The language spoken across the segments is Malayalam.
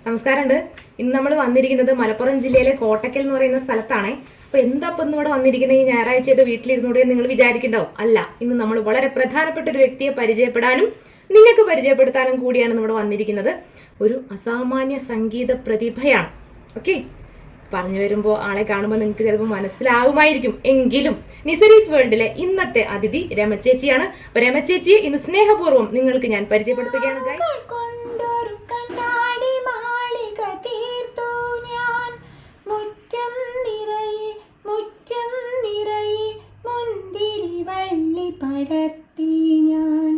നമസ്കാരമുണ്ട്. ഇന്ന് നമ്മൾ വന്നിരിക്കുന്നത് മലപ്പുറം ജില്ലയിലെ കോട്ടക്കൽ എന്ന് പറയുന്ന സ്ഥലത്താണ്. അപ്പൊ എന്താ ഇപ്പൊ ഇന്ന് ഇവിടെ വന്നിരിക്കുന്നത്? ഈ ഞായറാഴ്ചയായിട്ട് വീട്ടിലിരുന്നൂടെ നിങ്ങൾ വിചാരിക്കണ്ടാവും. അല്ല, ഇന്ന് നമ്മൾ വളരെ പ്രധാനപ്പെട്ട ഒരു വ്യക്തിയെ പരിചയപ്പെടാനും നിങ്ങൾക്ക് പരിചയപ്പെടുത്താനും കൂടിയാണ് ഇവിടെ വന്നിരിക്കുന്നത്. ഒരു അസാമാന്യ സംഗീത പ്രതിഭയാണ്. ഓക്കെ, പറഞ്ഞു വരുമ്പോൾ ആളെ കാണുമ്പോൾ നിങ്ങൾക്ക് ചിലപ്പോൾ മനസ്സിലാവുമായിരിക്കും. എങ്കിലും നിസരീസ് വേൾഡിലെ ഇന്നത്തെ അതിഥി രമചേച്ചിയാണ്. അപ്പൊ രമചേച്ചിയെ ഇന്ന് സ്നേഹപൂർവ്വം നിങ്ങൾക്ക് ഞാൻ പരിചയപ്പെടുത്തുകയാണ്. പടർത്തി ഞാൻ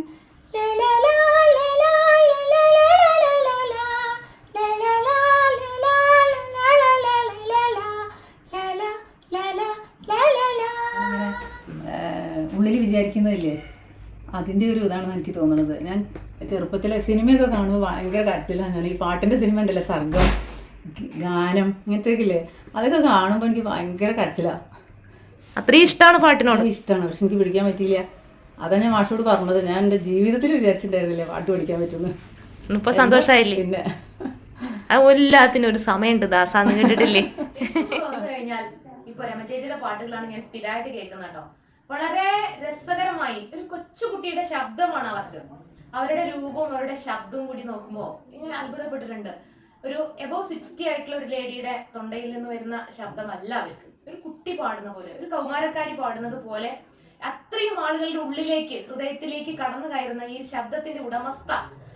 ഉള്ളിൽ വിചാരിക്കുന്നതില്ലേ, അതിൻ്റെ ഒരു ഇതാണെന്ന് എനിക്ക് തോന്നുന്നത്. ഞാൻ ചെറുപ്പത്തിലെ സിനിമയൊക്കെ കാണുമ്പോൾ ഭയങ്കര കരച്ചിലാണ്. ഞാൻ ഈ പാട്ടിൻ്റെ സിനിമ ഉണ്ടല്ലോ, സർഗം, ഗാനം, ഇങ്ങനത്തെയൊക്കെ ഇല്ലേ, അതൊക്കെ കാണുമ്പോൾ എനിക്ക് ഭയങ്കര കരച്ചിലാണ്. അത്രയും ഇഷ്ടമാണ് പാട്ടിനോട്. ഇഷ്ടമാണ്, പക്ഷെ എനിക്ക് പിടിക്കാൻ പറ്റിയില്ല. അതാ ഞാൻ മാഷോട് പറഞ്ഞത്. ഞാൻ എൻ്റെ ജീവിതത്തിൽ വിചാരിച്ചിട്ടുണ്ടായിരുന്നില്ല പാട്ട് പഠിക്കാൻ പറ്റുന്നു. ഇപ്പൊ സന്തോഷമായില്ലേ? പിന്നെ എല്ലാത്തിനും ഒരു സമയമുണ്ട് ദാസാന്ന് കേട്ടിട്ടില്ലേ? കഴിഞ്ഞാൽ ഇപ്പൊ രമചേച്ചിയുടെ പാട്ടുകളാണ് ഞാൻ സ്ഥിരമായിട്ട് കേൾക്കുന്നത് കേട്ടോ. വളരെ രസകരമായി ഒരു കൊച്ചുകുട്ടിയുടെ ശബ്ദമാണ് അവർക്ക്. അവരുടെ രൂപവും അവരുടെ ശബ്ദവും കൂടി നോക്കുമ്പോൾ ഞാൻ അത്ഭുതപ്പെട്ടിട്ടുണ്ട്. ഒരു എബോവ് 60 ആയിട്ടുള്ള ഒരു ലേഡിയുടെ തൊണ്ടയിൽ നിന്ന് വരുന്ന ശബ്ദമല്ല അവർക്ക്. ഒരു കുട്ടി പാടുന്ന പോലെ, ഒരു കൗമാരക്കാരി പാടുന്നത് പോലെ അത്രയും ആളുകളുടെ ഉള്ളിലേക്ക്, ഹൃദയത്തിലേക്ക് കടന്നു കയറുന്ന ഈ ശബ്ദത്തിന്റെ ഉടമസ്ഥ,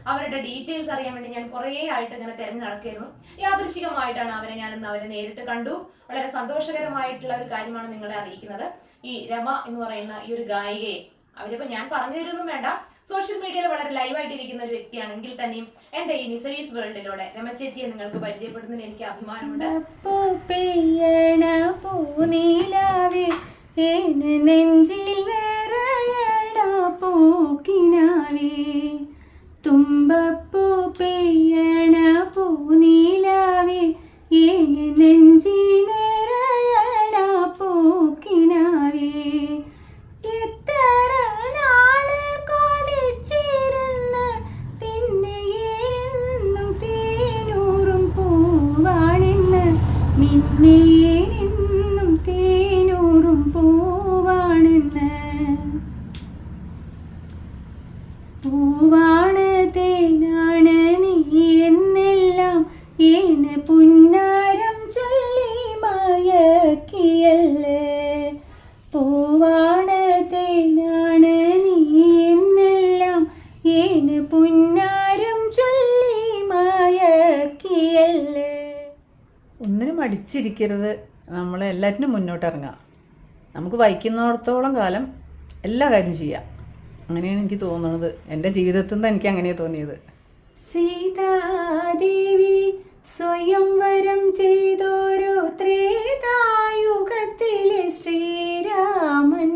അവരുടെ ഡീറ്റെയിൽസ് അറിയാൻ വേണ്ടി ഞാൻ കുറേ ആയിട്ട് ഇങ്ങനെ തിരഞ്ഞു നടക്കായിരുന്നു. യാദൃശികമായിട്ടാണ് ഞാൻ ഇന്ന് അവരെ നേരിട്ട് കണ്ടു. വളരെ സന്തോഷകരമായിട്ടുള്ള ഒരു കാര്യമാണ് നിങ്ങളെ അറിയിക്കുന്നത്. ഈ രമ എന്ന് പറയുന്ന ഈ ഒരു ഗായികയെ അവരിപ്പോ ഞാൻ പറഞ്ഞു തരുമൊന്നും വേണ്ട, സോഷ്യൽ മീഡിയയിൽ വളരെ ലൈവായിട്ടിരിക്കുന്ന ഒരു വ്യക്തിയാണെങ്കിൽ തന്നെയും എന്റെ ഈ നിസരീസ് വേൾഡിലൂടെ രമചേച്ചിയെ നിങ്ങൾക്ക് പരിചയപ്പെടുന്നതിൽ എനിക്ക് അഭിമാനമുണ്ട്. തുമ്പപ്പൂ പെയ്യണ പൂനീലാവേ ഏന് നെഞ്ചി നിറയണ പൂക്കിനാവേ എത്ര നാള് കൊതിച്ചിരുന്ന് തിന്നെയെന്നും തേനൂറും പൂവാണെന്ന് നിന്നെയെന്നും തേനൂറും പൂവാണെന്ന് പൂവാണ് തേനാണ് നീ എന്നെല്ലാം ഏന് പുന്നാരം ചൊല്ലി മയക്കിയല്ലേ. പൂവാണ് തേനാണ് നീ എന്നെല്ലാം ഏന് പുന്നാരം ചൊല്ലി മയക്കിയല്ലേ. ഒന്നിനും മടിച്ചിരിക്കരുത്, നമ്മൾ എല്ലാറ്റിനും മുന്നോട്ടിറങ്ങാം. നമുക്ക് വഹിക്കുന്നിടത്തോളം കാലം എല്ലാ കാര്യം ചെയ്യാം. അങ്ങനെയാണ് എനിക്ക് തോന്നുന്നത്. എൻ്റെ ജീവിതത്തിൽ നിന്ന് എനിക്ക് അങ്ങനെയാണ് തോന്നിയത്. സീതാദേവി സ്വയംവരം ചെയ്തോരോ ത്രേതായുഗത്തിലെ ശ്രീരാമൻ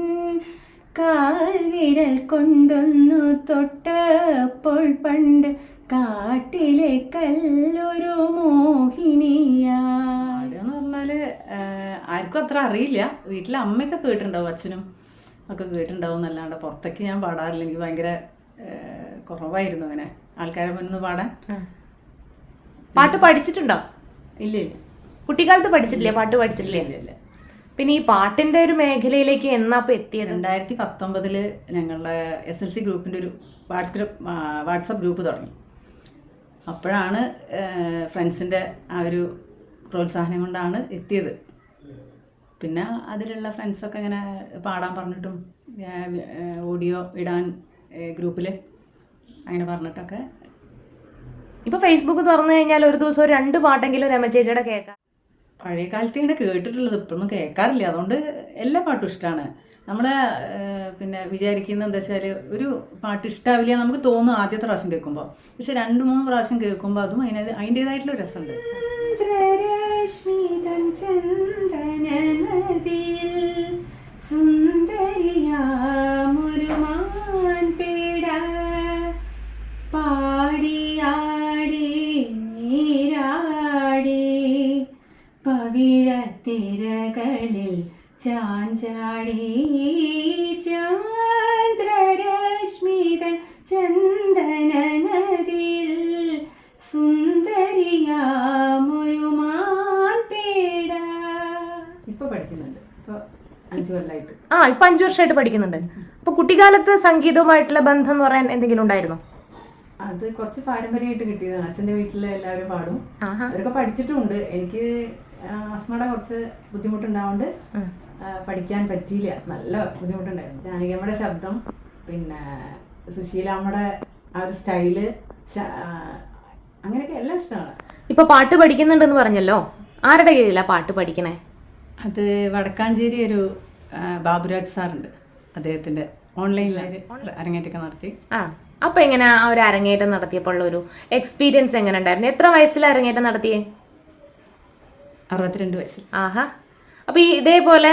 കാൽവിരൽ കൊണ്ടൊന്നു തൊട്ടപ്പോൾ പണ്ട് കാട്ടിലെ കല്ലൊരു മോഹിനിയാന്ന് പറഞ്ഞാൽ ആർക്കും അത്ര അറിയില്ല. വീട്ടിലെ അമ്മയൊക്കെ കേട്ടിട്ടുണ്ടാവും, അച്ഛനും ഒക്കെ കേട്ടിട്ടുണ്ടാവും എന്നല്ലാണ്ട് പുറത്തേക്ക് ഞാൻ പാടാറില്ല. എനിക്ക് ഭയങ്കര കുറവായിരുന്നു അങ്ങനെ ആൾക്കാരെ മുന്നിൽ പാടാൻ. പാട്ട് പഠിച്ചിട്ടുണ്ടോ? ഇല്ല ഇല്ല, കുട്ടിക്കാലത്ത് പഠിച്ചിട്ടില്ലേ? പാട്ട് പഠിച്ചിട്ടില്ലേ? ഇല്ല. പിന്നെ ഈ പാട്ടിന്റെ ഒരു മേഖലയിലേക്ക് എന്നാ എത്തിയത്? 2019 ഞങ്ങളുടെ SLC ഗ്രൂപ്പിൻ്റെ ഒരു വാട്സപ്പ് ഗ്രൂപ്പ് തുടങ്ങി. അപ്പോഴാണ് ഫ്രണ്ട്സിൻ്റെ ആ ഒരു പ്രോത്സാഹനം കൊണ്ടാണ് എത്തിയത്. പിന്നെ അതിലുള്ള ഫ്രണ്ട്സൊക്കെ ഇങ്ങനെ പാടാൻ പറഞ്ഞിട്ടും ഓഡിയോ ഇടാൻ ഗ്രൂപ്പിൽ അങ്ങനെ പറഞ്ഞിട്ടൊക്കെ. ഇപ്പൊ ഫേസ്ബുക്ക് തുറന്നു കഴിഞ്ഞാൽ ഒരു ദിവസം 2 പാട്ടെങ്കിലും രമചേച്ചിയുടെ കേൾക്കാം. പഴയ കാലത്ത് ഇങ്ങനെ കേട്ടിട്ടുള്ളത്, ഇപ്പോഴൊന്നും കേൾക്കാറില്ല. അതുകൊണ്ട് എല്ലാ പാട്ടും ഇഷ്ടമാണ്. നമ്മൾ പിന്നെ വിചാരിക്കുന്നത് എന്താ വെച്ചാൽ, ഒരു പാട്ട് ഇഷ്ടാവില്ല നമുക്ക് തോന്നും ആദ്യത്തെ പ്രാവശ്യം കേൾക്കുമ്പോൾ. പക്ഷെ 2-3 പ്രാവശ്യം കേൾക്കുമ്പോൾ അതും അതിൻ്റെതായിട്ടുള്ള രസമുണ്ട്. സുന്ദരിയാമൊരു മാൻപേട പാടിയാടി നീരാടി പവിഴത്തിരകളിൽ ചാഞ്ചാടി ചന്ദ്രരശ്മിതൻ ചന്ദന നദിയിൽ സുന്ദരി അറിയാമൊരു മാൻപേട. ഇപ്പൊ പഠിക്കുന്നുണ്ട്. ഇപ്പൊ 5 കൊല്ലമായിട്ട്. ഇപ്പൊ 5 വർഷമായിട്ട് പഠിക്കുന്നുണ്ട്. അപ്പൊ കുട്ടിക്കാലത്ത് സംഗീതവുമായിട്ടുള്ള ബന്ധം എന്ന് പറയാൻ എന്തെങ്കിലും ഉണ്ടായിരുന്നോ? അത് കുറച്ച് പാരമ്പര്യമായിട്ട് കിട്ടിയതാണ്. അച്ഛൻ്റെ വീട്ടിൽ എല്ലാവരും പാടും, അവരൊക്കെ പഠിച്ചിട്ടുമുണ്ട്. എനിക്ക് ആസ്മയുടെ കുറച്ച് ബുദ്ധിമുട്ടുണ്ടാവുകൊണ്ട് പഠിക്കാൻ പറ്റിയില്ല. നല്ല ബുദ്ധിമുട്ടുണ്ടായിരുന്നു. ജാനകിയമ്മയുടെ ശബ്ദം, പിന്നെ സുശീലാമ്മയുടെ ആ ഒരു സ്റ്റൈല്, അങ്ങനെയൊക്കെ എല്ലാം ഇഷ്ടമാണ്. ഇപ്പൊ പാട്ട് പഠിക്കുന്നുണ്ടെന്ന് പറഞ്ഞല്ലോ, ആരുടെ കീഴിലാ പാട്ട് പഠിക്കണേ? അത് വടക്കാഞ്ചേരി ഒരു ബാബുരാജ് സാറുണ്ട്, അദ്ദേഹത്തിൻ്റെ ഓൺലൈനിൽ അരങ്ങേറ്റൊക്കെ നടത്തി. അപ്പൊ എങ്ങനെ ആ ഒരു അരങ്ങേറ്റം നടത്തിയപ്പോൾ ഒരു എക്സ്പീരിയൻസ് എങ്ങനെ ഉണ്ടായിരുന്നു? എത്ര വയസ്സിൽ അരങ്ങേറ്റം നടത്തിയേ? 62 വയസ്സിൽ. അപ്പൊ ഈ ഇതേപോലെ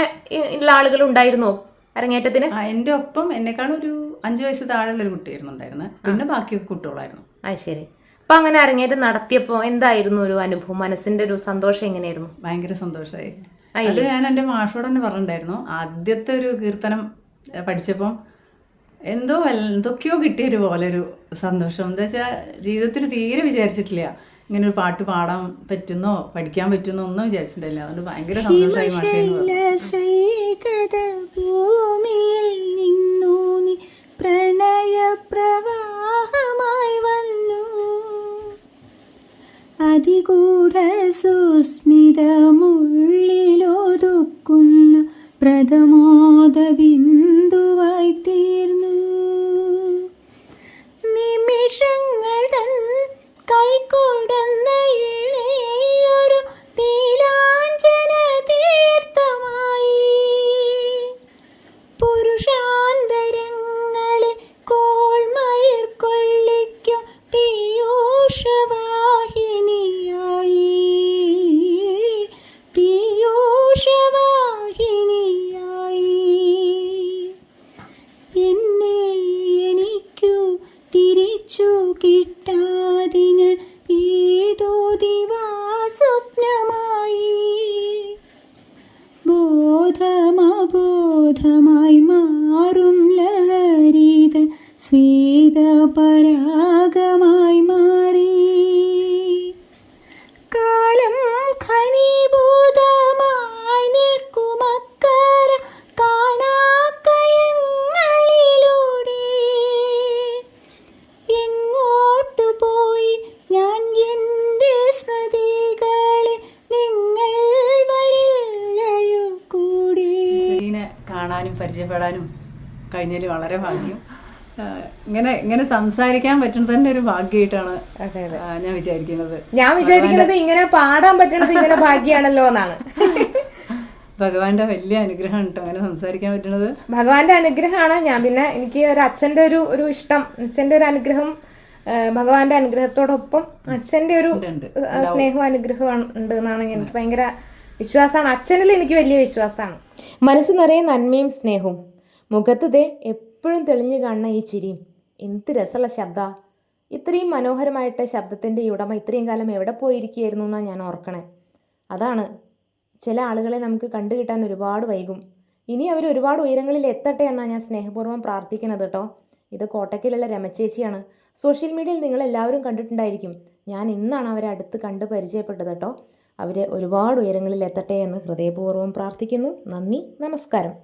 ഉള്ള ആളുകൾ ഉണ്ടായിരുന്നോ അരങ്ങേറ്റത്തിന്? എൻ്റെ ഒപ്പം എന്നെക്കാളും ഒരു 5 വയസ്സ് താഴെയുള്ള ഒരു കുട്ടിയായിരുന്നു ഉണ്ടായിരുന്നത്. പിന്നെ ബാക്കിയൊക്കെ കുട്ടികളായിരുന്നു. ശരി. അപ്പൊ അങ്ങനെ അരങ്ങേറ്റം നടത്തിയപ്പോ എന്തായിരുന്നു ഒരു അനുഭവം? മനസ്സിന്റെ ഒരു സന്തോഷം എങ്ങനെയായിരുന്നു? ഭയങ്കര സന്തോഷമായി. അത് ഞാൻ എൻ്റെ മാഷോട് തന്നെ പറഞ്ഞിട്ടുണ്ടായിരുന്നു. ആദ്യത്തെ ഒരു കീർത്തനം പഠിച്ചപ്പം എന്തൊക്കെയോ കിട്ടിയൊരു പോലെ ഒരു സന്തോഷം. എന്താ വെച്ചാൽ ജീവിതത്തിൽ തീരെ വിചാരിച്ചിട്ടില്ല ഇങ്ങനെ ഒരു പാട്ട് പാടാൻ പറ്റുന്നോ പഠിക്കാൻ പറ്റുന്നോ ഒന്നും വിചാരിച്ചിട്ടില്ല. അതുകൊണ്ട് ഭയങ്കര സന്തോഷമായി. ഭൂമിയിൽ നിന്നു നീ പ്രണയപ്രവാഹമായി വന്നു, അതികൂഢ സുസ്മിതമുള്ളിലൊതുക്കുന്ന പ്രഥമോദ ബിന്ദുവായി തീർന്നു. നിമിഷങ്ങൾ തൻ കൈകൊടുന്ന ഇളയൊരു നീലാഞ്ജന തീർത്ഥമായി പുരുഷാന്തരങ്ങളെ കോൾമയിർ കൊള്ളിക്കും പീയൂഷവാഹിനിയായി എന്നെ എനിക്കു തിരിച്ചു കിട്ടാതിന് ഏതോ ദിവാസ്വപ്നമായി ബോധമബോധമായി മാറും ലഹരിതൻ സ്വേദപരാഗമായി മാറി. കാലം ഖനീഭൂതമായി നിൽക്കുമക്കര കാണാക്കയങ്ങളിലൂടെ എങ്ങോട്ടു പോയി ഞാൻ എൻ്റെ സ്മൃതികളെ നിങ്ങൾ വരില്ലയോ കൂടെ. ഇതിനെ കാണാനും പരിചയപ്പെടാനും കഴിഞ്ഞതിൽ വളരെ ഭാഗ്യം. ഇങ്ങനെ സംസാരിക്കാൻ പറ്റുന്നത് തന്നെ ഒരു ഭാഗ്യമായിട്ടാണ് ഞാൻ വിചാരിക്കുന്നത്. ഇങ്ങനെ പാടാൻ പറ്റുന്നത് ഇങ്ങനെ ഭാഗ്യാണല്ലോ എന്നാണ്. ഭഗവാന്റെ വലിയ അനുഗ്രഹമാണ് കേട്ടോ അങ്ങനെ സംസാരിക്കാൻ പറ്റുന്നത്. ഭഗവാന്റെ അനുഗ്രഹമാണ്. പിന്നെ എനിക്ക് ഒരു അച്ഛൻ്റെ ഒരു ഇഷ്ടം, അച്ഛൻ്റെ ഒരു അനുഗ്രഹം, ഭഗവാന്റെ അനുഗ്രഹത്തോടൊപ്പം അച്ഛൻ്റെ ഒരു സ്നേഹവും അനുഗ്രഹവും ഉണ്ട് എന്നാണ് എനിക്ക് ഭയങ്കര വിശ്വാസമാണ്. അച്ഛനിൽ എനിക്ക് വലിയ വിശ്വാസമാണ്. മനസ്സ് നിറയെ നന്മയും സ്നേഹവും, മുഖത്ത് എപ്പോഴും തെളിഞ്ഞു കാണുന്ന ഈ ചിരിയും, എന്ത് രസമുള്ള ശബ്ദ. ഇത്രയും മനോഹരമായിട്ട് ശബ്ദത്തിൻ്റെ ഉടമ ഇത്രയും കാലം എവിടെ പോയിരിക്കുകയായിരുന്നു എന്നാണ് ഞാൻ ഓർക്കണേ. അതാണ് ചില ആളുകളെ നമുക്ക് കണ്ടു കിട്ടാൻ ഒരുപാട് വൈകും. ഇനി അവർ ഒരുപാട് ഉയരങ്ങളിൽ എത്തട്ടെ എന്നാണ് ഞാൻ സ്നേഹപൂർവ്വം പ്രാർത്ഥിക്കുന്നത് കേട്ടോ. ഇത് കോട്ടക്കലുള്ള രമചേച്ചിയാണ്. സോഷ്യൽ മീഡിയയിൽ നിങ്ങളെല്ലാവരും കണ്ടിട്ടുണ്ടായിരിക്കും. ഞാൻ ഇന്നാണ് അവരെ അടുത്ത് കണ്ട് പരിചയപ്പെട്ടത് കേട്ടോ. അവർ ഒരുപാട് ഉയരങ്ങളിൽ എത്തട്ടെ എന്ന് ഹൃദയപൂർവ്വം പ്രാർത്ഥിക്കുന്നു. നന്ദി, നമസ്കാരം.